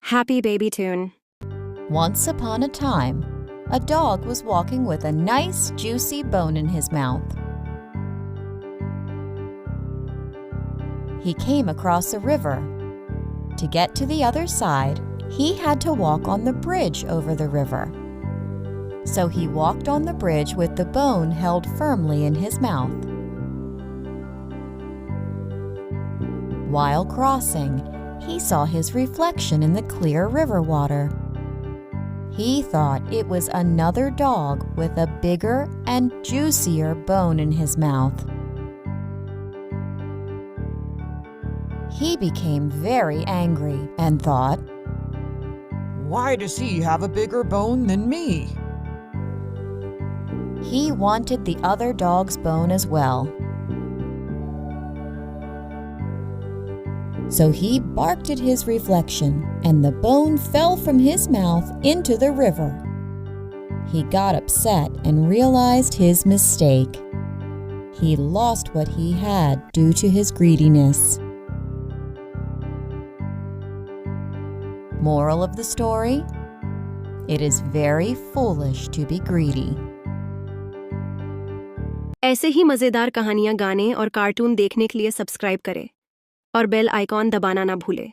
Happy baby tune. Once upon a time, a dog was walking with a nice, juicy bone in his mouth. He came across a river. To get to the other side, he had to walk on the bridge over the river. So he walked on the bridge with the bone held firmly in his mouth. While crossing, he saw his reflection in the clear river water. He thought it was another dog with a bigger and juicier bone in his mouth. He became very angry and thought, "Why does he have a bigger bone than me?" He wanted the other dog's bone as well. So he barked at his reflection, and the bone fell from his mouth into the river. He got upset and realized his mistake. He lost what he had due to his greediness. Moral of the story: it is very foolish to be greedy. ऐसे ही मज़ेदार कहानियाँ गाने और cartoon देखने के लिए subscribe करें और बेल आइकॉन दबाना ना भूलें।